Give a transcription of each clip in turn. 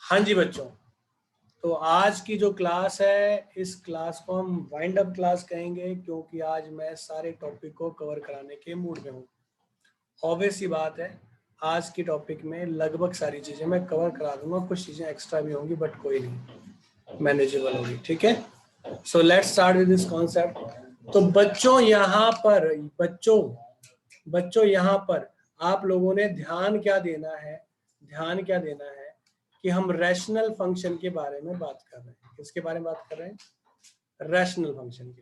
हाँ जी बच्चों, तो आज की जो क्लास है इस क्लास को हम वाइंड अप क्लास कहेंगे, क्योंकि आज मैं सारे टॉपिक को कवर कराने के मूड में हूँ। ऑब्वियस सी बात है, आज की टॉपिक में लगभग सारी चीज़ें मैं कवर करा दूंगा, कुछ चीज़ें एक्स्ट्रा भी होंगी बट कोई नहीं, मैनेजेबल होगी। ठीक है, so let's start with this concept. तो बच्चों यहाँ पर आप लोगों ने ध्यान क्या देना है, कि हम रैशनल फंक्शन के बारे में बात कर रहे हैं। किसके बारे में बात कर रहे हैं? रैशनल फंक्शन के।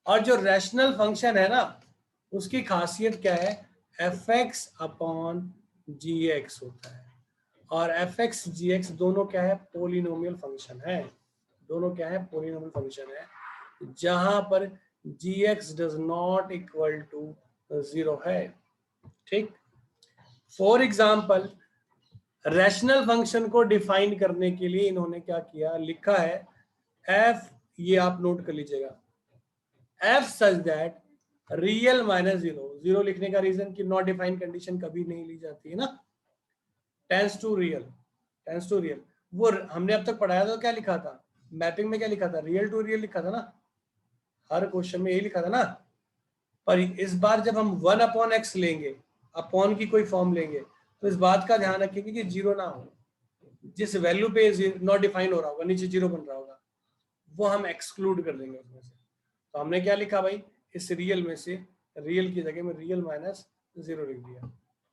और जो रैशनल फंक्शन है ना, उसकी खासियत क्या है? एफ एक्स अपॉन जी एक्स होता है, और एफ एक्स जी एक्स दोनों क्या है? पोलिनोमियल फंक्शन है। दोनों क्या है? पोलिनोमियल फंक्शन है, जहां पर g x does not equal to 0 है। ठीक, फॉर एग्जाम्पल रैशनल फंक्शन को डिफाइन करने के लिए इन्होंने क्या किया, लिखा है एफ, ये आप नोट कर लीजिएगा, F such that real minus zero. Zero लिखने का रीजन कि नॉट डिफाइंड कंडीशन कभी नहीं ली जाती है ना, टेंस टू रियल। वो हमने अब तक पढ़ाया था, क्या लिखा था मैपिंग में? क्या लिखा था? रियल टू रियल लिखा था ना, हर क्वेश्चन में यही लिखा था ना। पर इस बार जब हम 1/x लेंगे, अपॉन की कोई फॉर्म लेंगे, तो इस बात का ध्यान रखेंगे कि जीरो ना हो। जिस वैल्यू पे नॉट डिफाइन हो रहा होगा, नीचे जीरो बन रहा होगा, वो हम एक्सक्लूड कर देंगे उसमें से। तो हमने क्या लिखा भाई, इस रियल में से रियल की जगह में रियल माइनस जीरो लिख दिया।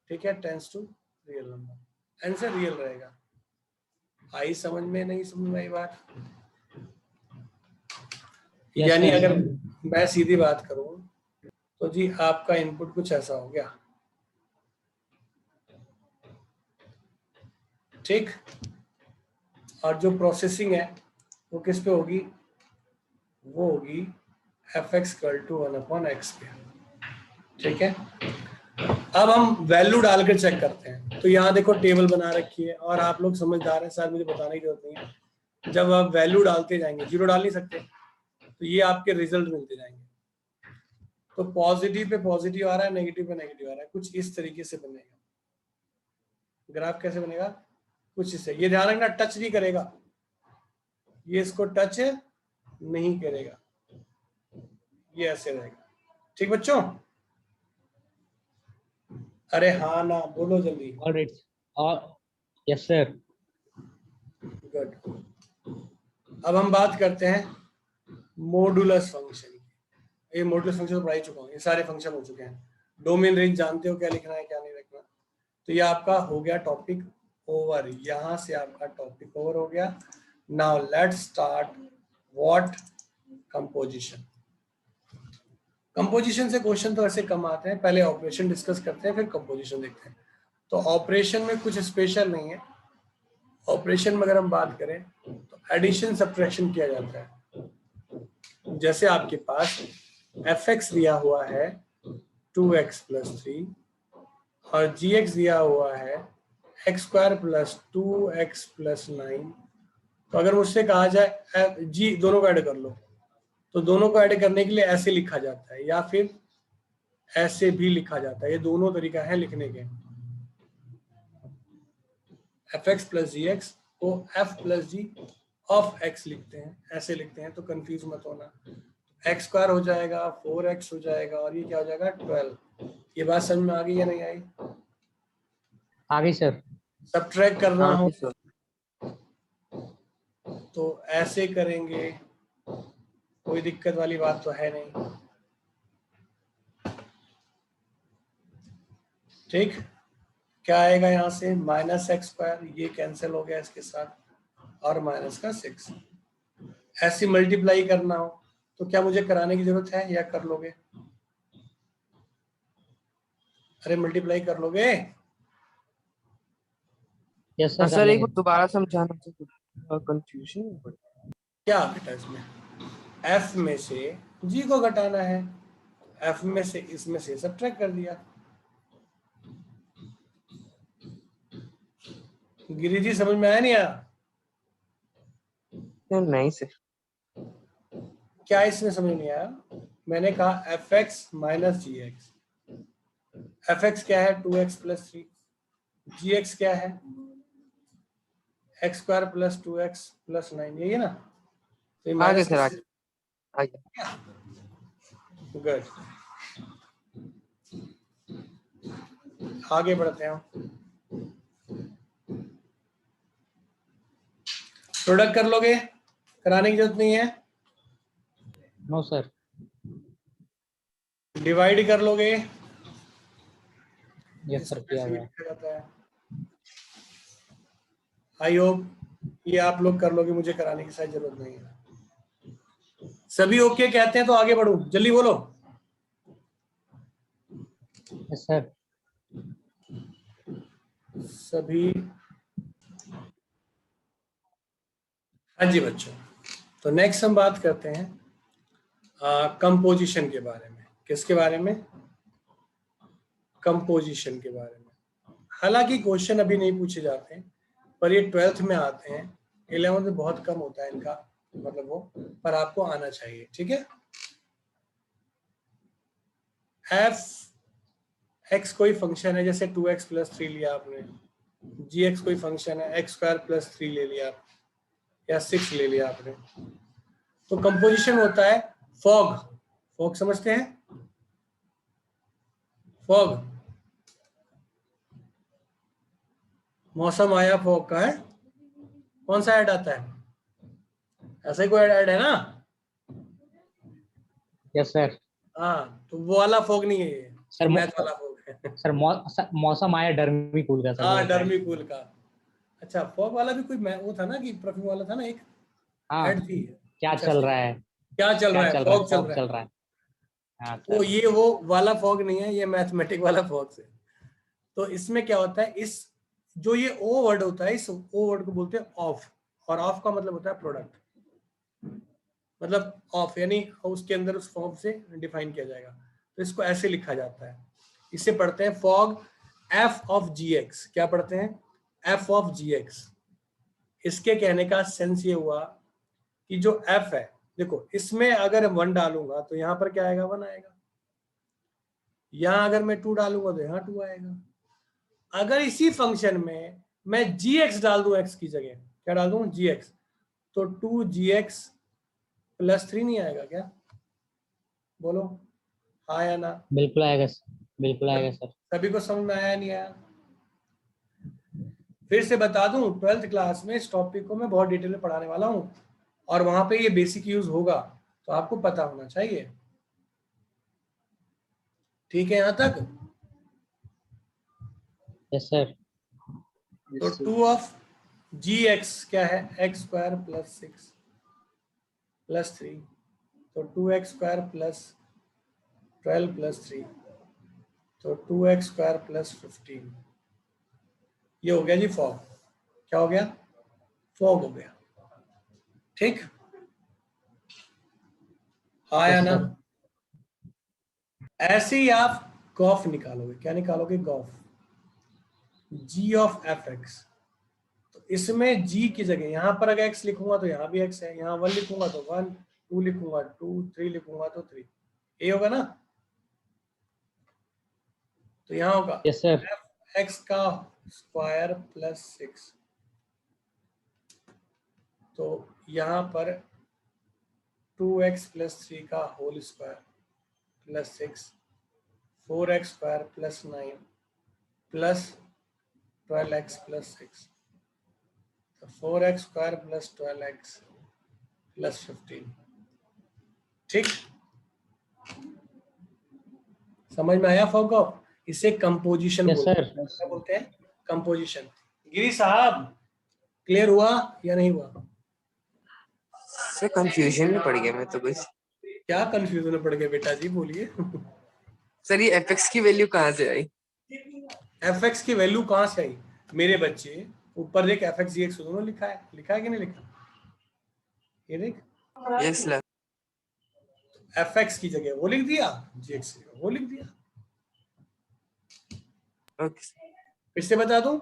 ठीक है, tends to real number, answer real रहेगा। आई समझ में? नहीं समझ में आई बात? यानी अगर मैं सीधी बात करूं तो जी आपका इनपुट कुछ ऐसा हो गया। ठीक, और जो प्रोसेसिंग है वो किस पे होगी? वो होगी F x equal to 1/x पे। ठीक है, अब हम वैल्यू डालकर चेक करते हैं। तो यहाँ देखो टेबल बना रखी है, और आप लोग समझदार हैं, शायद मुझे बताने की जरूरत नहीं है। जब आप वैल्यू डालते जाएंगे, जीरो डाल नहीं सकते, तो ये आपके रिजल्ट मिलते जाएंगे। तो पॉजिटिव पे पॉजिटिव आ रहा है, नेगेटिव पे नेगेटिव आ रहा है, कुछ इस तरीके से बनेगा ग्राफ। कैसे बनेगा? कुछ इससे, ये ध्यान रखना टच नहीं करेगा, ये इसको टच नहीं करेगा, ये ऐसे रहेगा। ठीक बच्चों? अरे हाँ ना बोलो जल्दी। Alright, yes sir. गुड। अब हम बात करते हैं मॉडुलस फंक्शन। ये मॉडुलस फंक्शन तो पढ़ा ही चुका हूँ, ये सारे फंक्शन हो चुके हैं। डोमेन रेंज जानते हो, क्या लिखना है क्या नहीं लिखना। तो ये आपका हो गया टॉपिक ओवर, यहां से आपका टॉपिक ओवर हो गया। Now let's start what composition. Composition से क्वेश्चन तो ऐसे कम आते हैं, पहले ऑपरेशन डिस्कस करते हैं फिर कंपोजिशन देखते हैं। तो ऑपरेशन में कुछ स्पेशल नहीं है। ऑपरेशन में अगर हम बात करें तो एडिशन सब्ट्रैक्शन किया जाता है। जैसे आपके पास एफ एक्स दिया हुआ है 2x + 3 और जी एक्स दिया हुआ है x² + 2x + 9। तो अगर मुझसे कहा जाए जी दोनों को ऐड कर लो, तो दोनों को ऐड करने के लिए ऐसे लिखा जाता है या फिर ऐसे भी लिखा जाता है। ये दोनों तरीका है लिखने के। fx + gx को f + g ऑफ x लिखते हैं, ऐसे लिखते हैं, तो कंफ्यूज मत होना। x² हो जाएगा, 4x हो जाएगा, और ये क्या हो जाएगा 12। ये बात समझ में आ गई या नहीं आई? आ गई सर। सब्ट्रैक्ट करना हो तो ऐसे करेंगे, कोई दिक्कत वाली बात तो है नहीं। ठीक, क्या आएगा यहाँ से? -x², ये कैंसिल हो गया इसके साथ, और माइनस का 6। ऐसे मल्टीप्लाई करना हो तो क्या मुझे कराने की जरूरत है या कर लोगे? अरे मल्टीप्लाई कर लोगे? Yes sir. सर एक बार दोबारा समझाना तो कंफ्यूजन। क्या बेटा इसमें f में से g को घटाना है, f में से इसमें से सब्ट्रैक्ट कर दिया। गिरी जी समझ में आया नहीं आया? नहीं सर। क्या इसमें समझ नहीं आया? मैंने कहा fx - gx। fx क्या है? 2x + 3। gx क्या है? X square plus 2x plus 9, यही है ना? तो ये आगे माइनस सर आगे गुड। आगे बढ़ते हैं हम। प्रोडक्ट कर लोगे, कराने की जरूरत नहीं है। No sir. डिवाइड कर लोगे, यस सर, किया ऐसे भी हुआ है। लिखा जाता है। आई होप ये आप लोग कर लोगे, मुझे कराने की शायद जरूरत नहीं है। सभी ओके कहते हैं तो आगे बढ़ूं, जल्दी बोलो। Yes sir. सभी, हाँ जी बच्चों। तो नेक्स्ट हम बात करते हैं कंपोजिशन के बारे में। किसके बारे में? कंपोजिशन के बारे में। हालांकि क्वेश्चन अभी नहीं पूछे जाते हैं, पर ये 12th में आते हैं। 11th में बहुत कम होता है इनका, मतलब वो, पर आपको आना चाहिए, ठीक है। एफ एक्स कोई फंक्शन है, जैसे 2x प्लस 3 लिया आपने, जी एक्स कोई फंक्शन है, एक्स स्क्वायर प्लस 3 ले लिया या 6 ले लिया आपने। तो कंपोजिशन होता है फॉग। फॉग समझते हैं? फॉग, मौसम आया फॉग का है। कौन सा ऐड आता है? ऐसा ही कोई ऐड है ना? Yes sir. हाँ, तो वो वाला फॉग नहीं है ये, सर मैथ वाला फॉग है। सर मौसम आया डर्मी कूल का सर, हाँ, वो होता है। डर्मी कूल का। अच्छा, फॉग वाला भी कोई वो था ना कि परफ्यूम वाला था ना, एक हाँ, ऐड थी क्या कुछ चल ऐसी। रहा है, क्या चल क्या रहा है? चल रहा है, फॉग चल फॉग रहा चल है। रहा है। हाँ तो सर। ये वो वाला फॉग नहीं है, ये मैथमेटिक वाला फॉग से। तो इसमें क्या होता है, इस जो ये ओ वर्ड होता है, इस ओ वर्ड को बोलते हैं ऑफ। और ऑफ का मतलब होता है प्रोडक्ट, मतलब ऑफ यानी उसके अंदर उस फॉर्म से डिफाइन किया जाएगा। तो इसको ऐसे लिखा जाता है, इसे पढ़ते हैं fog F of G X. क्या पढ़ते हैं? F of G X. इसके कहने का सेंस ये हुआ कि जो एफ है, देखो इसमें अगर 1 डालूंगा तो यहाँ पर क्या आएगा? 1 आएगा। यहां अगर मैं 2 डालूंगा तो यहाँ 2 आएगा। अगर इसी फंक्शन में मैं जी एक्स डाल दूं, एक्स की जगह क्या डाल दूं? जी एक्स, तो 2gx प्लस 3 नहीं आएगा क्या? बोलो हाँ या ना। बिल्कुल आएगा सर, बिल्कुल आएगा सर। सभी को समझ में आया नहीं आया? फिर से बता दूं, 12th क्लास में इस टॉपिक को मैं बहुत डिटेल में पढ़ाने वाला हूं, और वहां पे ये बेसिक यूज होगा, तो आपको पता होना चाहिए। ठीक है यहां तक? Yes sir. तो 2 ऑफ जी एक्स क्या है? एक्स स्क्वायर प्लस 6 प्लस 3, तो 2x स्क्वायर प्लस 12 प्लस 3, तो 2x स्क्वायर प्लस 15। ये हो गया जी फॉग। क्या हो गया? फॉग हो गया। ठीक, हाँ या यस ना? सर। ऐसे ही आप गॉफ निकालोगे। क्या निकालोगे? गॉफ, जी ऑफ एफ एक्स। तो इसमें जी की जगह यहां पर अगर एक्स लिखूंगा तो यहाँ भी एक्स है, यहाँ 1 लिखूंगा तो 1, 2 लिखूंगा 2, 3 लिखूंगा तो 3। ये होगा ना? तो यहाँ होगा यस सर। एफ एक्स का स्क्वायर प्लस 6, तो यहाँ पर 2x प्लस 3 का whole square plus 6, 4x square plus 9 plus 12x plus 6, तो 4x square plus 12x plus 15। ठीक, समझ में आया फॉग ऑफ? इसे कंपोजिशन यस बोलते सर। हैं। क्या बोलते हैं? कंपोजिशन। गिरी साहब, क्लियर हुआ या नहीं हुआ? सर कंफ्यूजन में पड़ गया मैं तो कुछ। क्या कंफ्यूजन में पड़ गए बेटा जी, बोलिए। सर ये एफ की वैल्यू कहाँ से आई? एफ एक्स की वैल्यू कहां से आई? मेरे बच्चे, ऊपर देख, एफ एक्स जी एक्स दोनों लिखा है, लिखा है कि नहीं लिखा? ये देख, यस सर। एफ एक्स की जगह वो लिख दिया, जी एक्स की जगह वो लिख दिया। ओके फिर से बता दूं?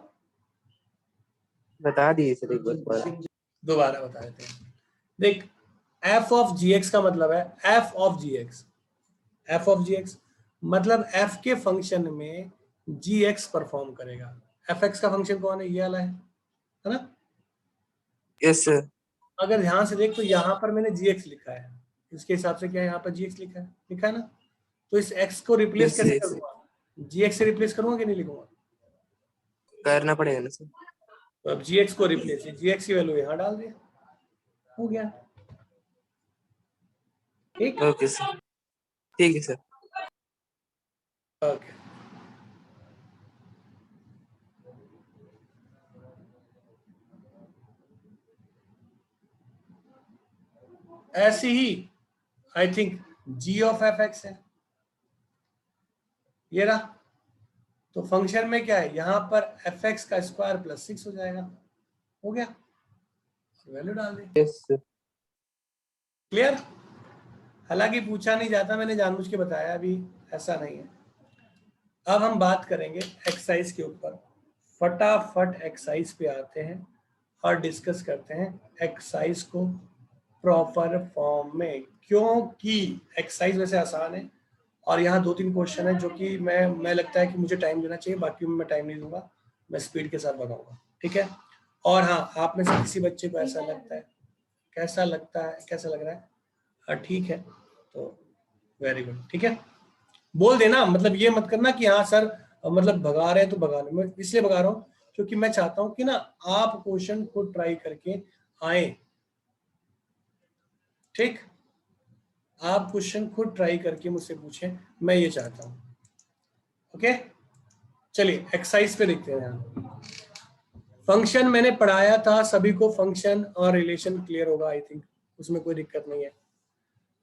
बता दिए सर एक बार। दोबारा बता देते हैं। देख, एफ ऑफ जी एक्स का मतलब है F of G X. F of G X मतलब एफ के फंक्शन में जी एक्स परफॉर्म करेगा। एफ एक्स का फंक्शन कौन है? ये वाला है ना? Yes sir. अगर ध्यान से देख तो यहाँ पर मैंने gx लिखा है, इसके हिसाब से क्या है, यहाँ पर gx लिखा है ना, तो इस x को रिप्लेस यस कैसे यस करूंगा, gx से रिप्लेस करूंगा कि नहीं लिखूंगा, करना पड़ेगा ना सर। तो अब gx को रिप्लेस, gx की वैल्यू यहाँ डाल दिया, हो गया। ठीक, ओके सर, ठीक है सर। ओके। ऐसी ही I think g of fx है, ये रहा, तो फंक्शन में क्या है, यहाँ पर fx का स्क्वायर प्लस 6 हो जाएगा, हो गया, वैल्यू डाल दी, यस सर। क्लियर। हालांकि पूछा नहीं जाता, मैंने जानबूझ के बताया, अभी ऐसा नहीं है। अब हम बात करेंगे एक्सरसाइज के ऊपर, फटाफट एक्सरसाइज पे आते हैं और डिस्कस करते हैं एक्सरसाइज को प्रॉपर फॉर्म में, क्योंकि एक्सरसाइज वैसे आसान है और यहाँ 2-3 क्वेश्चन है जो कि मैं लगता है कि मुझे टाइम देना चाहिए, बाकी में मैं टाइम नहीं दूंगा, मैं स्पीड के साथ बताऊंगा, ठीक है। और हाँ, आप में से किसी बच्चे को ऐसा लगता है, कैसा लग रहा है, ठीक है, तो वेरी गुड, ठीक है, बोल देना, मतलब ये मत करना कि हाँ सर मतलब भगा रहे हैं तो भगा रहे, मैं इसलिए भगा रहा हूँ क्योंकि मैं चाहता हूँ कि ना आप क्वेश्चन खुद ट्राई करके आए, ठीक, आप क्वेश्चन खुद ट्राई करके मुझसे पूछें, मैं ये चाहता हूँ, ओके। चलिए एक्सरसाइज पे देखते हैं। यहाँ फंक्शन मैंने पढ़ाया था सभी को, फंक्शन और रिलेशन क्लियर होगा आई थिंक, उसमें कोई दिक्कत नहीं है।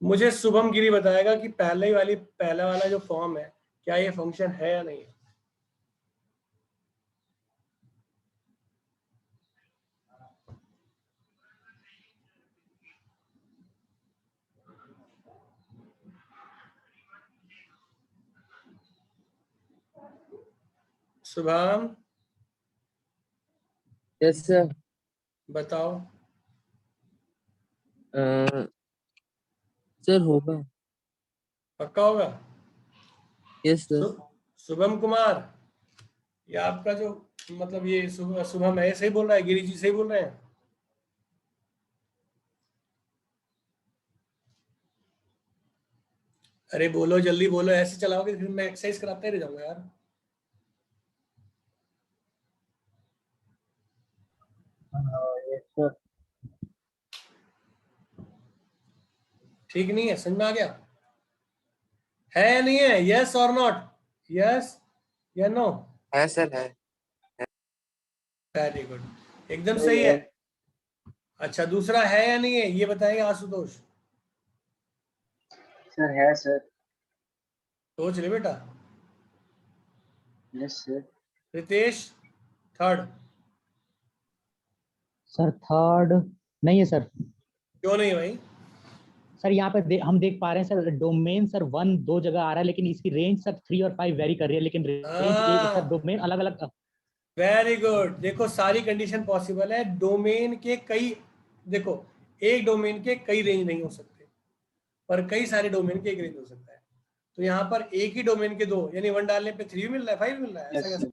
मुझे शुभम गिरी बताएगा कि पहला वाला जो फॉर्म है, क्या ये फंक्शन है या नहीं है। Shubham yes sir. बताओ। सर होगा। पक्का होगा। Yes sir. शुभम कुमार, ये आपका जो मतलब ये शुभम है, सही बोल रहा है, गिरी जी सही बोल रहे हैं। अरे बोलो जल्दी बोलो, ऐसे चलाओगे फिर मैं एक्सरसाइज कराते रह जाऊंगा यार। Yes sir. ठीक नहीं है, समझ में आ गया है या नहीं है, यस और नॉट, यस या नो। है सर, है। वेरी गुड, एकदम सही है। अच्छा दूसरा है या नहीं है ये बताएंगे आशुतोष। सर है सर। सोच ले बेटा। Yes sir. Ritesh third. Sir third नहीं है सर। क्यों नहीं भाई। सर यहाँ पे हम देख पा रहे हैं सर, डोमेन सर 1 2 जगह आ रहा है, लेकिन इसकी रेंज सर 3 और 5 वेरी कर रही है, लेकिन रेंज एक सर, हाँ डोमेन अलग अलग। वेरी गुड, देखो सारी कंडीशन पॉसिबल है, डोमेन के कई, देखो एक डोमेन के कई रेंज नहीं हो सकते, पर कई सारे डोमेन के एक रेंज हो सकता है। तो यहाँ पर एक ही डोमेन के दो, यानी 1 डालने पे 3 मिल रहा है, 5 मिल रहा है, ऐसा कैसे।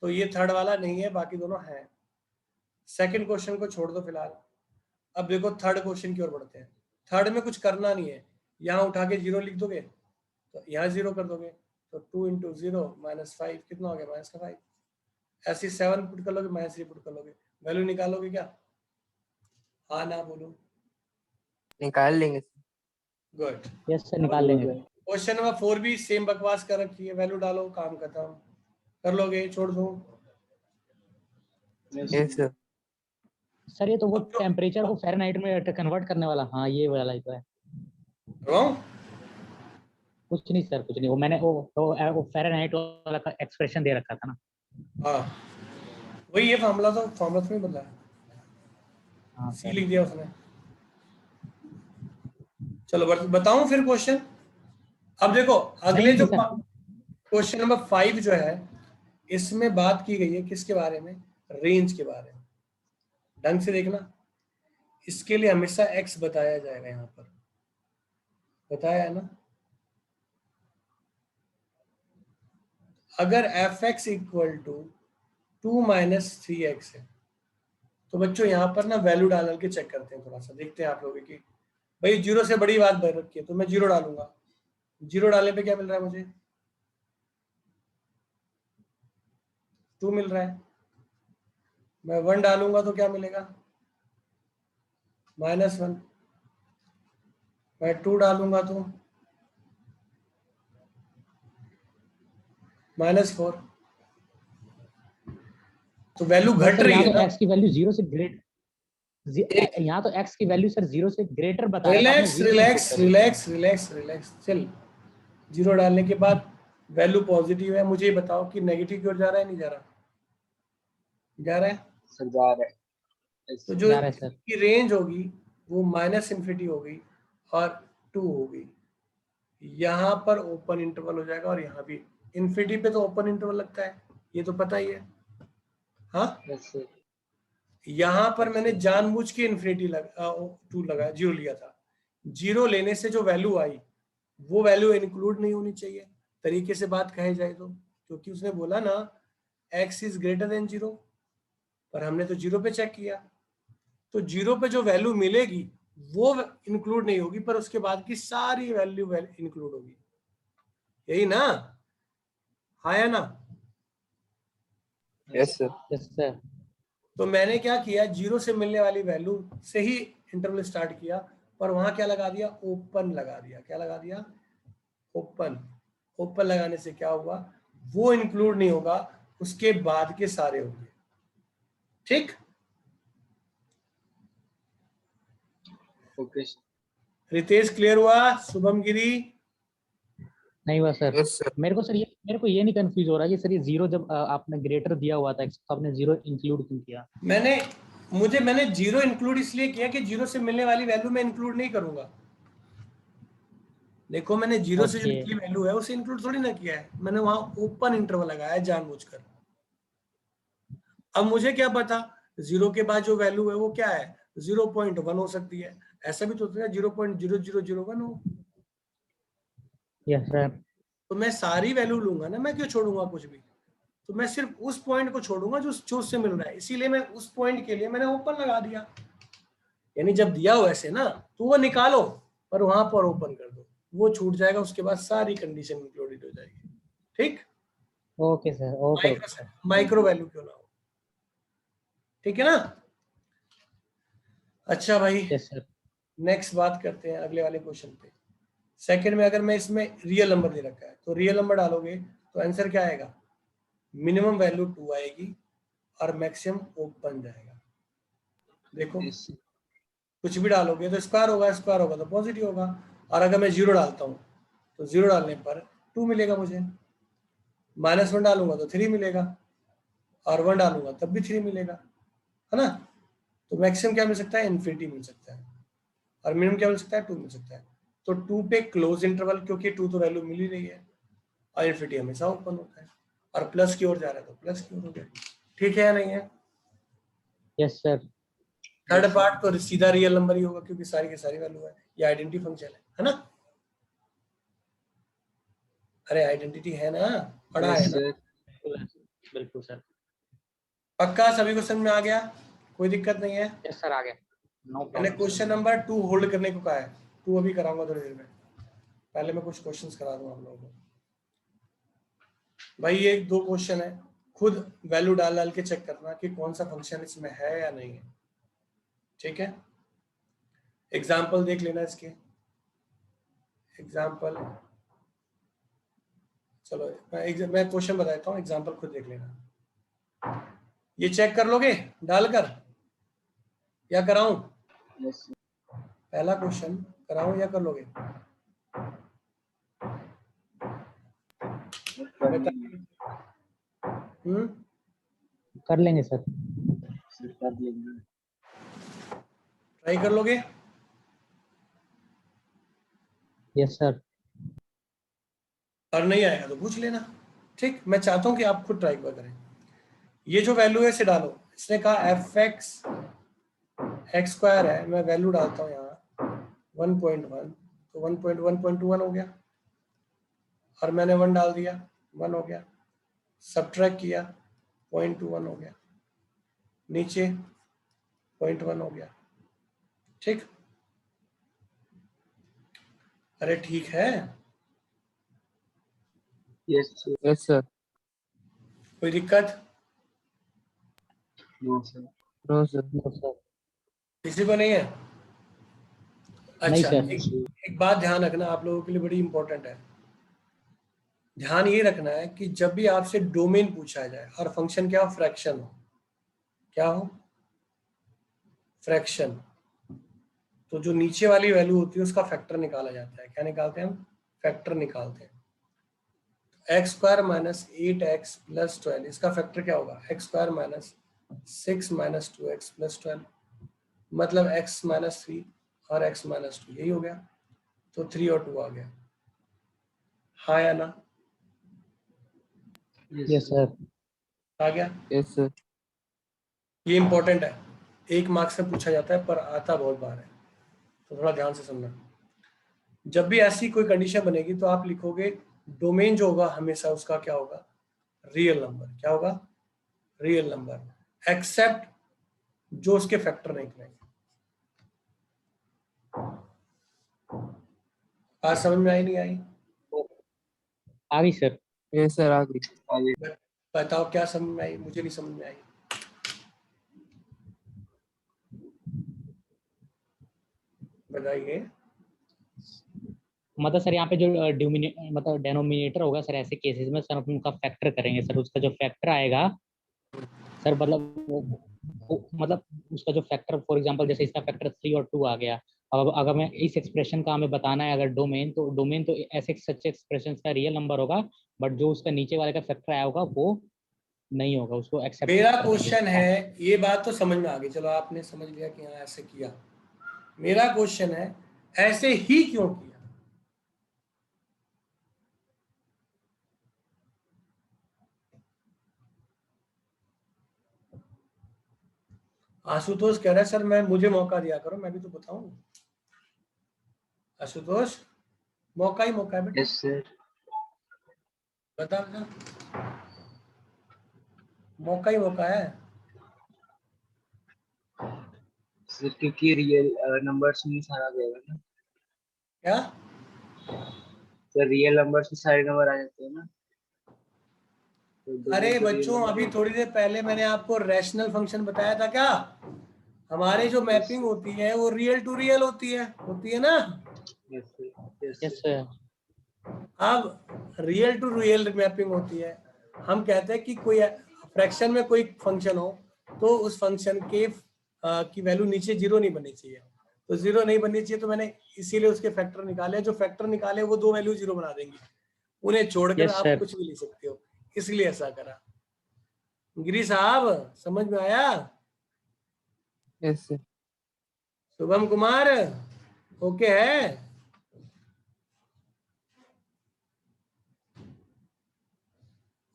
तो ये थर्ड वाला नहीं है, बाकी दोनों हैं। सेकंड क्वेश्चन को छोड़ दो फिलहाल, अब देखो थर्ड क्वेश्चन की ओर बढ़ते हैं। थर्ड में कुछ करना नहीं है, यहाँ उठा के 0 लिख दोगे तो यहाँ 0 कर दोगे, तो 2 × 0 -5 कितना हो गया, -5। ऐसे 7 पुट कर लोगे, -3 पुट कर लोगे, वैल्यू निकालोगे क्या, हाँ ना बोलो। निकाल लेंगे। गुड। यस सर, निकाल लेंगे। क्वेश्चन नंबर 4 भी सेम बकवास कर रखी है, वैल्यू डालो काम खत्म, कर लोगे, छोड़ दो। Yes sir. सर ये तो वो अब तो टेम्परेचर को फ़ारेनहाइट में कन्वर्ट करने वाला, हाँ ये वाला ही तो है। रॉन्ग। कुछ नहीं सर, कुछ नहीं, वो मैंने वो फ़ारेनहाइट वाला का एक्सप्रेशन दे रखा था ना। हाँ वही ये फार्मूला, तो फार्मूला में बदला है, हाँ सी सर। लिख दिया उसने। चलो बताऊं फिर क्वेश्चन। अब देखो अगले नहीं जो सर। क्वेश्चन नंबर 5 जो है, इसमें बात की गई है किसके बारे में, रेंज के बारे में। ढंग से देखना, इसके लिए हमेशा x बताया जाएगा, यहाँ पर बताया है ना। अगर f(x = 2 - 3x है, तो बच्चों यहाँ पर ना वैल्यू डाल के चेक करते हैं, थोड़ा सा देखते हैं आप लोगों की। भाई 0 से बड़ी बात भर रखी है तो मैं 0 डालूंगा। 0 डालने पे क्या मिल रहा है मुझे? 2 मिल रहा है। मैं 1 डालूंगा तो क्या मिलेगा? -1। मैं 2 डालूंगा तो -4। तो वैल्यू बट घट सर रही यहाँ है तो ना। x की वैल्यू 0 से ग्रेट, यहाँ तो x की वैल्यू सर 0 से ग्रेटर बता रहा है, तो आपने रिलैक्स 0 इनपुट रिलैक्स करी। रिलैक्स रिलैक्स रिलैक्स चल। 0 डालने के बाद वैल्यू पॉजिटिव है, मुझे बताओ कि नेगेटिव की ओर जा रहा है नहीं जा रहा? जा रहा है। सर जा रहा है। तो जो जा रहा है सर। इसकी रेंज होगी वो -∞ हो गई और 2 हो गई। यहाँ पर ओपन इंटरवल हो जाएगा और यहाँ भी इन्फिनिटी पे तो ओपन इंटरवल लगता है, ये तो पता ही है। हाँ, यहाँ पर मैंने जानबूझ के इन्फिनिटी 2 लगा 0 लिया था। 0 लेने से जो वैल्यू आई वो वैल्यू इंक्लूड नहीं होनी चाहिए, तरीके से बात कहे जाए तो, क्योंकि उसने बोला ना x इज ग्रेटर देन 0, पर हमने तो 0 पे चेक किया। तो 0 पे जो वैल्यू मिलेगी वो इंक्लूड नहीं होगी, पर उसके बाद की सारी वैल्यू इंक्लूड होगी। यही ना? हाँ या ना? Yes sir. Yes sir. तो मैंने क्या किया, 0 से मिलने वाली वैल्यू से ही इंटरवल स्टार्ट किया, पर वहां क्या लगा दिया? ओपन लगा दिया। क्या लगा दिया? ओपन। ओपन लगाने से क्या हुआ? वो इंक्लूड नहीं होगा, उसके बाद के सारे होंगे। ठीक। ओके रितेश क्लियर हुआ? शुभम गिरी? नहीं हुआ सर। Yes sir. मेरे को ये नहीं कंफ्यूज हो रहा कि सर ये 0 जब आपने ग्रेटर दिया हुआ था x, तो आपने 0 इंक्लूड क्यों किया? मैंने 0 इंक्लूड इसलिए किया कि 0 से मिलने वाली वैल्यू मैं इंक्लूड नहीं करूंगा। देखो मैंने 0 से जो ओके। निकली वैल्यू है उसे इंक्लूड थोड़ी ना किया है, मैंने वहां ओपन इंटरवल लगाया जानबूझकर। अब मुझे क्या पता 0 के बाद जो वैल्यू है वो क्या है? 0.1 हो सकती है, ऐसा भी तो होता है 0.0001 हो। Yes sir. तो मैं सारी वैल्यू लूंगा ना, मैं क्यों छोड़ूंगा कुछ भी? तो मैं सिर्फ उस पॉइंट को छोड़ूंगा जो उससे मिल रहा है, इसीलिए मैं उस पॉइंट के लिए मैंने ओपन लगा दिया। यानी जब दिया हो ऐसे ना तो वो निकालो, पर वहां पर ओपन कर दो, वो छूट जाएगा, उसके बाद सारी कंडीशन इंक्लूडेड हो जाएगी। ठीक। Okay sir. Okay okay sir. Micro value क्यों ना हो। ठीक है ना? अच्छा भाई, यस सर। नेक्स्ट बात करते हैं अगले वाले क्वेश्चन पे। सेकंड में अगर मैं इसमें रियल नंबर दे रखा है तो रियल नंबर डालोगे तो आंसर क्या आएगा? मिनिमम वैल्यू 2 आएगी और मैक्सिमम ओपन जाएगा। देखो कुछ भी डालोगे तो स्क्वायर होगा तो पॉजिटिव होगा। और अगर मैं 0 डालता हूँ तो 0 डालने पर 2 मिलेगा मुझे, -1 डालूंगा तो 3 मिलेगा, और 1 डालूंगा तब भी 3 मिलेगा, है ना? तो मैक्सिमम क्या मिल सकता है? इन्फिनिटी मिल सकता है। और मिनिमम क्या मिल सकता है? 2 मिल सकता है। तो 2 पे क्लोज इंटरवल, क्योंकि 2 तो वैल्यू मिल ही रही है, और इन्फिनिटी हमेशा ओपन होता है, और प्लस की ओर जा रहा है तो प्लस की ओर हो गया। ठीक है या नहीं है? Yes sir. थर्ड पार्ट तो सीधा रियल नंबर ही होगा, क्योंकि सारी की सारी वैल्यू है, ये आइडेंटिटी फंक्शन है ना? अरे आइडेंटिटी है ना, पढ़ा है ना? बिल्कुल सर। पक्का सभी को समझ में आ गया? कोई दिक्कत नहीं है? यस सर, आ गया। नो मैंने प्रॉब्लम क्वेश्चन नंबर 2 होल्ड करने को कहा है, 2 अभी कराऊंगा थोड़ी देर में, पहले मैं कुछ क्वेश्चंस करा दूंगा आप लोगों को। भाई ये 2 क्वेश्चन है, खुद वैल्यू डाल डाल के चेक करना कि कौन सा फंक्शन इसमें है या नहीं है। ठीक है, एग्जाम्पल देख लेना इसके। एग्जाम्पल, चलो मैं क्वेश्चन बताता हूँ, एग्जाम्पल खुद देख लेना। ये चेक कर लोगे डालकर या कराऊं? पहला क्वेश्चन कराऊं या कर लोगे? कर लेंगे सर। ट्राई कर लोगे? Yes sir. और नहीं आएगा तो पूछ लेना। ठीक, मैं चाहता हूं कि आप खुद ट्राई करें। ये जो वैल्यू है इसे डालो, इसने कहा fx x² है, मैं वैल्यू डालता हूँ यहाँ 1.1, तो 1.1.21 हो गया, और मैंने 1 डाल दिया, 1 हो गया, सब्ट्रैक्ट किया 0.21 हो गया, नीचे 0.1 हो गया, ठीक। अरे ठीक है, यस सर। कोई दिक्कत? No sir. No sir. No sir. किसी को नहीं है? नहीं अच्छा, सर। एक बात ध्यान रखना, आप लोगों के लिए बड़ी इंपॉर्टेंट है। ध्यान ये रखना है कि जब भी आपसे डोमेन पूछा जाए और फंक्शन क्या हो, फ्रैक्शन हो, क्या हो, फ्रैक्शन, तो जो नीचे वाली वैल्यू होती है उसका फैक्टर निकाला जाता है। क्या निकालते हैं हम? फैक्टर निकालते हैं। X square minus 8x plus 12, इसका फैक्टर क्या होगा? X square minus 6 minus 2x plus 12, मतलब x माइनस 3 और x माइनस 2, यही हो गया। तो 3 और 2 आ गया, हाँ या ना? Yes sir. आ गया। Yes sir. ये इंपॉर्टेंट है, 1 मार्क्स में पूछा जाता है पर आता बहुत बार है, तो थोड़ा ध्यान से सुनना। जब भी ऐसी कोई कंडीशन बनेगी तो आप लिखोगे डोमेन जो होगा हमेशा उसका क्या होगा? Real number. क्या होगा? रियल नंबर, एक्सेप्ट जो उसके फैक्टर निकलेंगे। बात समझ में आई नहीं आई? आ गई सर। यस सर, आ गई। बताओ क्या समझ में आई? मुझे नहीं समझ में आई। बताइए। मतलब सर यहाँ पे जो मतलब डेनोमिनेटर होगा सर, ऐसे केसेस में सर उनका फैक्टर करेंगे सर, उसका जो फैक्टर आएगा सर, मतलब मतलब उसका जो फैक्टर, फॉर एग्जांपल जैसे इसका फैक्टर 3 और 2 आ गया। अब अगर मैं इस एक्सप्रेशन का हमें बताना है अगर डोमेन तो ऐसे सच एक्सप्रेशन का रियल नंबर होगा, बट जो उसका नीचे वाले का फैक्टर आया होगा वो नहीं होगा, उसको एक्सेप्ट मेरा कर देंगे। क्वेश्चन है, ये बात तो समझ में आ गई, चलो आपने समझ लिया कि हाँ ऐसे किया। मेरा क्वेश्चन है ऐसे ही क्यों किया? आशुतोष कह रहा है सर मुझे मौका दिया करो, मैं भी तो बताऊं। आशुतोष, मौका ही मौका है बेटा, यस सर। बता बता, मौका ही मौका है। सर क्योंकि रियल नंबर्स में सारा जाएगा ना क्या? सर, रियल नंबर्स में सारे नंबर आ जाते हैं ना, तो अरे डोमेन तो रियल बच्चों, नंबर अभी होगा। थोड़ी देर पहले मैंने आपको रैशनल फंक्शन बताया था क्या? हमारे जो यस मैपिंग होती है वो रियल टू रियल होती है ना? Yes sir. Yes yes sir. Sir. अब रियल टू रियल मैपिंग होती है। हम कहते हैं कि कोई फ्रैक्शन में कोई फंक्शन हो तो उस फंक्शन के की वैल्यू नीचे 0 नहीं बननी चाहिए। तो 0 नहीं बननी चाहिए, तो मैंने इसीलिए उसके फैक्टर निकाले। जो फैक्टर निकाले वो 2 वैल्यू 0 बना देंगी, उन्हें छोड़कर यस आप सर। कुछ भी लिख सकते हो, इसलिए ऐसा करा। गिरी साहब, समझ में आया? Yes sir. Shubham Kumar, okay है?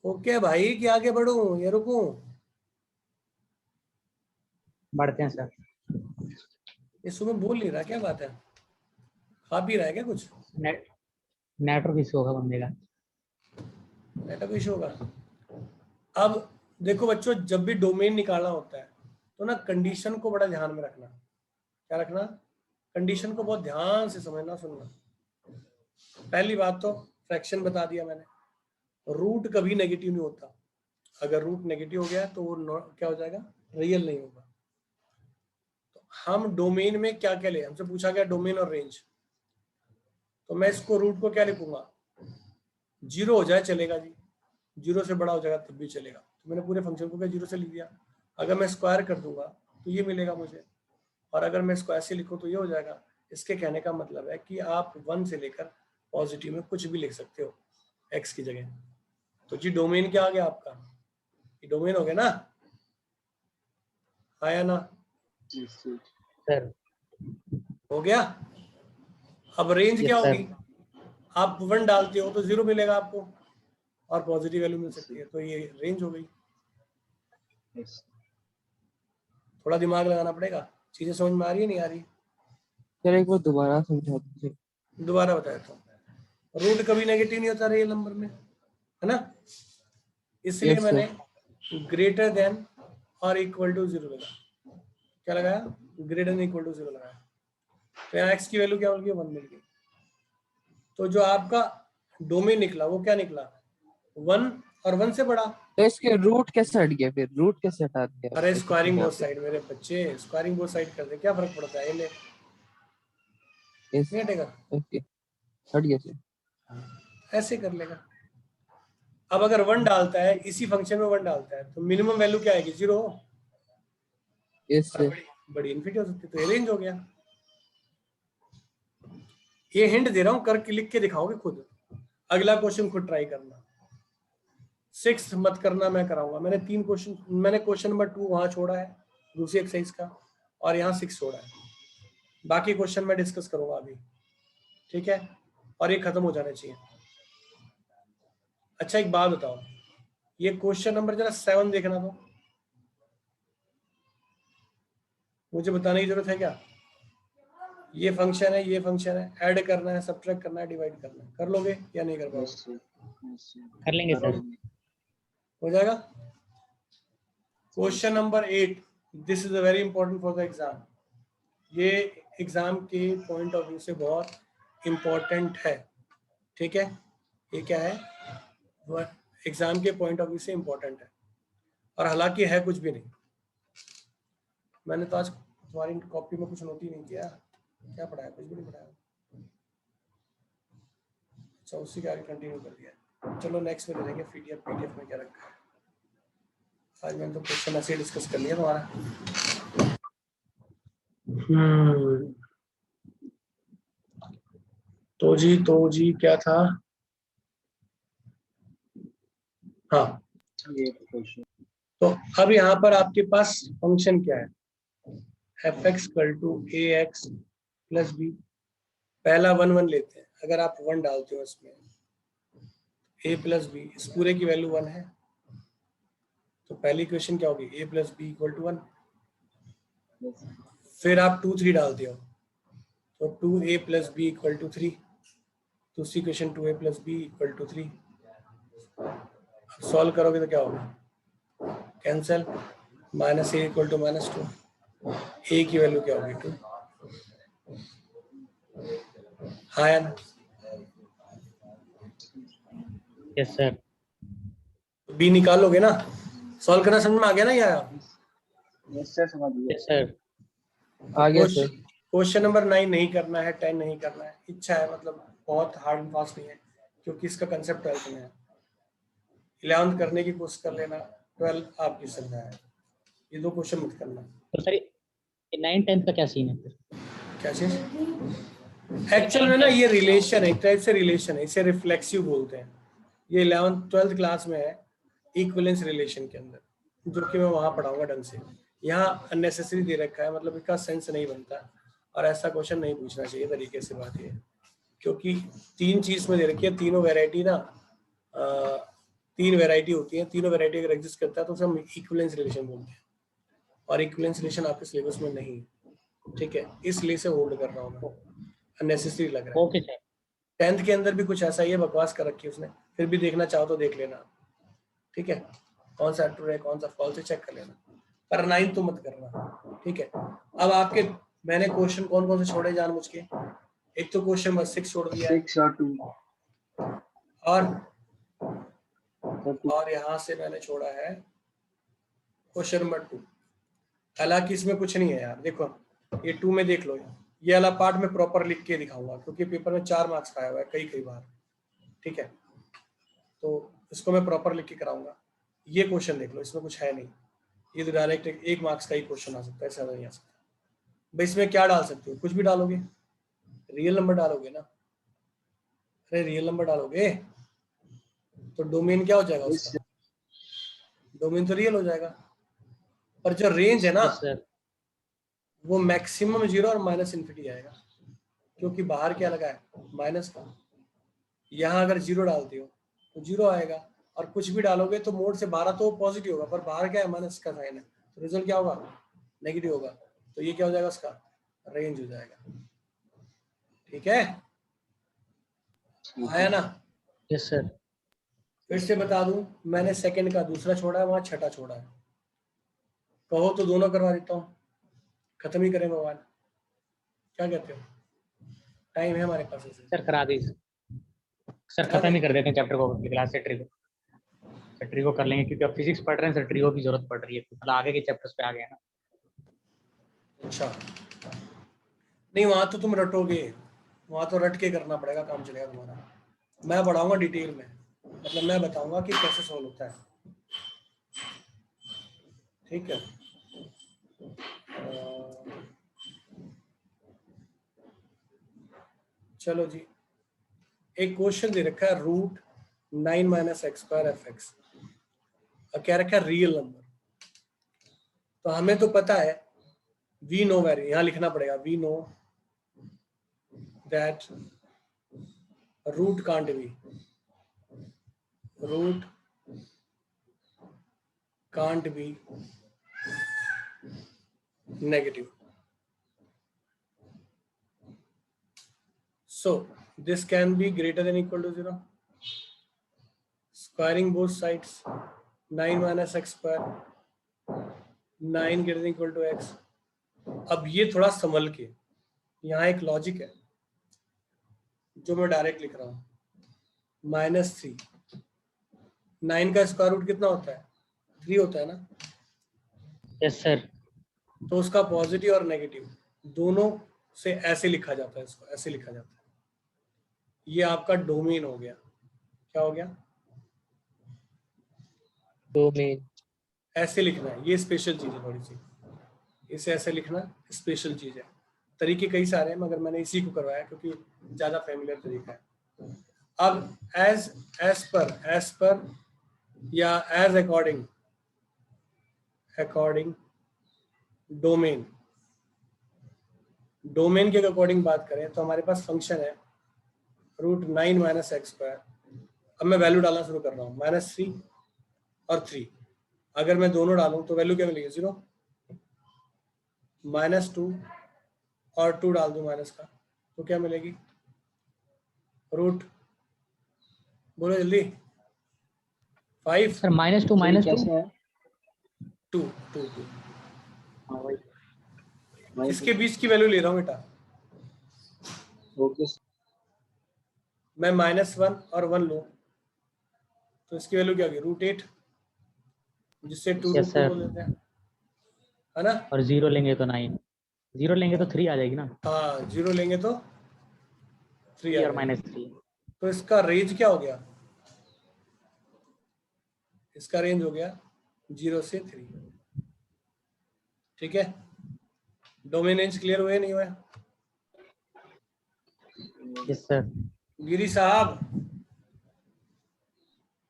ओके भाई, कि आगे बढ़ूं या रुकूं? बढ़ते हैं सर। ये सुबह बोल नहीं रहा, क्या बात है? खा पी रहा है क्या कुछ? नेट नेटवर्क इशू होगा बंदे का। नेटवर्क इशू होगा। अब देखो बच्चों, जब भी डोमेन निकालना होता है तो ना कंडीशन को बड़ा ध्यान में रखना। क्या रखना? कंडीशन को बहुत ध्यान से समझना, सुनना। पहली बात तो फ्रैक्शन बता दिया मैंने, रूट कभी नेगेटिव नहीं होता। अगर रूट नेगेटिव हो गया तो वो क्या हो जाएगा? रियल नहीं होगा। तो हम डोमेन में क्या क्या ले, हमसे पूछा गया डोमेन और रेंज, तो मैं इसको रूट को क्या लिखूंगा? 0 हो जाए चलेगा जी, 0 से बड़ा हो जाएगा तब भी चलेगा। तो मैंने पूरे फंक्शन को क्या 0 से लिख दिया। अगर मैं स्क्वायर कर दूंगा तो ये मिलेगा मुझे, और अगर मैं इसको ऐसे लिखूं तो ये हो जाएगा। इसके कहने का मतलब है कि आप 1 से लेकर पॉजिटिव में कुछ भी लिख सकते हो x की जगह। तो जी डोमेन क्या आ गया आपका? ये डोमेन हो गया ना? आया ना? Yes sir. सर। हो गया। अब रेंज क्या यस सर। होगी? आप 1 डालते हो तो 0 मिलेगा आपको, और पॉजिटिव वैल्यू मिल सकती है, तो ये रेंज हो गई। यस थोड़ा दिमाग लगाना पड़ेगा। चीजें समझ में आ रही है नहीं आ रही? सर एक बार दोबारा समझा दीजिए। दोबारा बता देता हूँ। रूट कभी नेगेटिव नहीं होता रियल नंबर में, है ना? इसलिए यस मैंने सर। ग्रेटर देन और इक्वल टू 0 लगा। क्या लगाया, ग्रेटर देन इक्वल टू 0 लगाया, तो यहाँ x की वैल्यू क्या मिल गई, 1 मिल गई। तो जो आपका डोमेन निकला वो क्या निकला, 1 और 1 से बड़ा। तो इसके रूट कैसे हट गया, फिर रूट कैसे हटा दिया? अरे स्क्वायरिंग बोथ साइड मेरे बच्चे, स्क्वायरिंग बोथ साइड कर दे, क्या फर्क पड़ता है, ये ले इस नहीं हटेगा, ओके हट गया सर। ऐसे कर लेगा। अब अगर 1 डालता है इसी फंक्शन में 1 डालता है तो मिनिमम वैल्यू क्या आएगी, 0 हो, यस और सर। बड़ी इन्फिनिटी हो सकती है, तो ये रेंज हो गया। ये हिंट दे रहा हूं, करके लिख के दिखाओगे खुद, अगला क्वेश्चन खुद ट्राई करना, 6 मत करना, मैं कराऊंगा। मैंने 3 क्वेश्चन, मैंने क्वेश्चन नंबर 2 वहां छोड़ा है दूसरी एक्सरसाइज का, और यहाँ 6 छोड़ा है, बाकी क्वेश्चन मैं डिस्कस करूंगा अभी, ठीक है, और ये खत्म हो जाने चाहिए। अच्छा एक बात बताओ, ये क्वेश्चन नंबर जरा 7 देखना, तो मुझे बताने की जरूरत है क्या, ये फंक्शन है, ये फंक्शन है, ऐड करना है, सब्ट्रैक्ट करना है, डिवाइड करना है, कर लोगे या नहीं कर पाओगे, Yes, sir. Yes, sir. कर लेंगे सर। हो जाएगा। Question number 8, this is very important for the exam, ये एग्जाम के पॉइंट ऑफ व्यू से बहुत इंपॉर्टेंट है, ठीक है, ये क्या है, एग्जाम के पॉइंट ऑफ व्यू से इंपॉर्टेंट है, और हालांकि है कुछ भी नहीं, मैंने तो आज तुम्हारी कॉपी में कुछ नोट ही नहीं किया, क्या पढ़ाया, कुछ भी नहीं पढ़ाया, अच्छा उसी के आगे कंटिन्यू कर दिया, चलो नेक्स्ट में देखेंगे पीडीएफ में क्या रखा है, आज मैंने तो क्वेश्चन ऐसे डिस्कस कर लिया तुम्हारा। तो जी क्या था, हाँ, ये क्वेश्चन तो अब यहाँ पर आपके पास फंक्शन क्या है, f(x) = ax + b, पहला 1 1 लेते हैं, अगर आप 1 डालते हो इसमें a + b, इस पूरे की वैल्यू 1 है, तो पहली इक्वेशन क्या होगी, a + b = 1, फिर आप 2 3 डालते हो तो 2a + b = 3, दूसरी इक्वेशन 2a + b = 3, सॉल्व करोगे तो क्या होगा, कैंसिल, -a = -2, a की वैल्यू क्या होगी, 2, हाँ या ना, यस सर। b निकालोगे ना, सॉल्व करना समझ में आ गया ना यार। यस सर समझ गया यस सर। आ गया सर। क्वेश्चन नंबर 9 नहीं करना है, 10 नहीं करना है, इच्छा है, मतलब बहुत हार्ड एंड फास्ट नहीं है, क्योंकि इसका कंसेप्ट 12th में है, 11th करने की कोशिश कर लेना, 12 आपकी श्रद्धा है, ये 2 क्वेश्चन मत करना। तो सर 9 10 का क्या सीन है फिर? क्या चीज, एक्चुअल में ना ये रिलेशन है, एक टाइप से रिलेशन है, इसे रिफ्लेक्सिव बोलते हैं, ये 11th 12th क्लास में है, इक्विवेलेंस रिलेशन के अंदर, जो कि मैं वहां पढ़ाऊंगा ढंग से, यहाँ अननेसेसरी दे रखा है, मतलब इसका सेंस नहीं बनता, और ऐसा क्वेश्चन नहीं पूछना चाहिए तरीके से, बात ये, क्योंकि 3 चीज में दे रखी है, तीनों वैरायटी ना, 3 वैरायटी होती है, तीनों वैरायटी अगर एग्जिस्ट करता है तो उसे हम इक्विवेलेंस रिलेशन बोलते हैं, और इक्विवेलेंस रिलेशन आपके सिलेबस में नहीं है, ठीक है, इसलिए से होल्ड कर रहा हूँ मैं, अननेसेसरी लग रहा है। Okay sir. 10th के अंदर भी कुछ ऐसा ही है, बकवास कर रखी है उसने, फिर भी देखना चाहो तो देख लेना, ठीक है, कौन सा ट्रू है कौन सा फॉल्स है चेक कर लेना, पर 9 तो मत करना, ठीक है। अब आपके मैंने क्वेश्चन कौन कौन से छोड़े जानबूझ के, एक तो क्वेश्चन नंबर 6 छोड़ दिया है, 6 और 2 और यहाँ से मैंने छोड़ा है क्वेश्चन नंबर 2, हालांकि इसमें कुछ नहीं है यार, देखो ये 2 में देख लो, ये वाला पार्ट में प्रॉपर लिख के दिखाऊंगा, क्योंकि पेपर में 4 मार्क्स खाया हुआ है कई बार, ठीक है, तो इसको मैं प्रॉपर लिख के कराऊंगा। ये क्वेश्चन देख लो, इसमें कुछ है नहीं, ये तो डायरेक्ट 1 मार्क्स का ही क्वेश्चन आ सकता है, ऐसा नहीं आ सकता भाई, इसमें क्या डाल सकते हो, कुछ भी डालोगे, रियल नंबर डालोगे ना, अरे रियल नंबर डालोगे तो डोमेन क्या हो जाएगा उसका, डोमेन तो रियल हो जाएगा, पर जो रेंज है ना यस सर। वो मैक्सिमम 0 और -∞ आएगा, क्योंकि बाहर क्या लगा है, माइनस का, यहाँ अगर 0 डालते हो तो 0 आएगा, और कुछ भी डालोगे तो मोड से 12 तो पॉजिटिव होगा, पर बाहर क्या है, माइनस का साइन है, तो रिजल्ट क्या होगा, नेगेटिव होगा, तो ये क्या हो जाएगा, उसका रेंज हो जाएगा, ठीक है, आया ना। Yes sir. फिर से बता दूं, मैंने सेकंड का दूसरा छोड़ा है, वहां छठा छोड़ा है, कहो तो दोनों करवा देता हूँ, खत्म ही करें भगवान, क्या कहते हो? टाइम है हमारे पास ऐसे। सर करा दीजिए सर, खत्म ही कर देते हैं चैप्टर को क्लास से। ट्री को कर लेंगे क्योंकि अब फिजिक्स पढ़ रहे हैं सर, ट्री को की जरूरत पड़ रही है, मतलब आगे के चैप्टर्स पे आ गए ना। अच्छा, नहीं वहां तो तुम रटोगे, वहां तो रट के करना पड़ेगा, काम चलेगा तुम्हारा। मैं पढ़ाऊंगा डिटेल में, मतलब मैं बताऊंगा कि कैसे सॉल्व होता है, ठीक है। चलो जी, एक क्वेश्चन दे रखा है root 9 minus X square F X, और क्या रखा है रियल नंबर। तो हमें तो पता है वी नो वेरी, यहां लिखना पड़ेगा we know that root can't be, root can't be negative. So this can be greater than equal to 0. Squaring both sides, 9 minus x square, 9 greater than equal to x. अब ये थोड़ा संभल के, यहाँ एक logic है जो मैं डायरेक्ट लिख रहा हूँ, -3, 9 का स्क्वायर रूट कितना होता है? 3 होता है ना। Yes sir. तो उसका पॉजिटिव और नेगेटिव दोनों से ऐसे लिखा जाता है, इसको ऐसे लिखा जाता है। ये आपका डोमेन हो गया। क्या हो गया? डोमेन। ऐसे लिखना है, ये स्पेशल चीज है थोड़ी सी, इसे ऐसे लिखना स्पेशल चीज है। तरीके कई सारे हैं मगर मैंने इसी को करवाया क्योंकि ज्यादा फेमिलियर तरीका है। अब एज पर या एज अकॉर्डिंग डोमेन के अकॉर्डिंग बात करें तो हमारे पास फंक्शन है रूट 9 माइनस एक्स स्क्वायर। अब मैं वैल्यू डालना शुरू कर रहा हूँ, -3 और 3। अगर मैं दोनों डालूं तो वैल्यू क्या मिलेगी? 0। -2 और 2 डाल दूं माइनस का तो क्या मिलेगी? रूट, बोलो जल्दी। 5 सर -2 कैसे है? 2 हाँ वही इसके बीच की वैल्यू ले रहा हूँ बेटा। ओके मैं -1 और 1 लूं तो इसकी वैल्यू क्या होगी? √8, जिससे 2 यस √2 सर। बोल देते हैं, है ना। और 0 लेंगे तो 9, 0 लेंगे तो 3 आ जाएगी ना। हाँ 0 लेंगे तो 3 आ और जाएगी। -3। तो इसका रेंज क्या हो गया? इसका रेंज हो गया 0 से 3, ठीक है। डोमेन रेंज क्लियर हुए नहीं हुए? Yes sir. गिरी साहब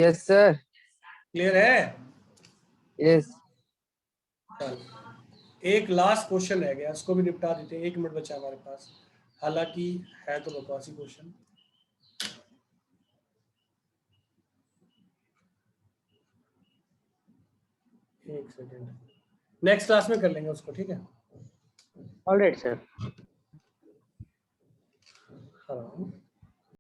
यस सर। क्लियर है? यस। चल, एक लास्ट क्वेश्चन रह गया, उसको भी निपटा देते हैं, 1 मिनट बचा हमारे पास। हालांकि है तो बकवासी क्वेश्चन। एक सेकेंड, नेक्स्ट क्लास में कर लेंगे उसको, ठीक है। Alright sir. हाँ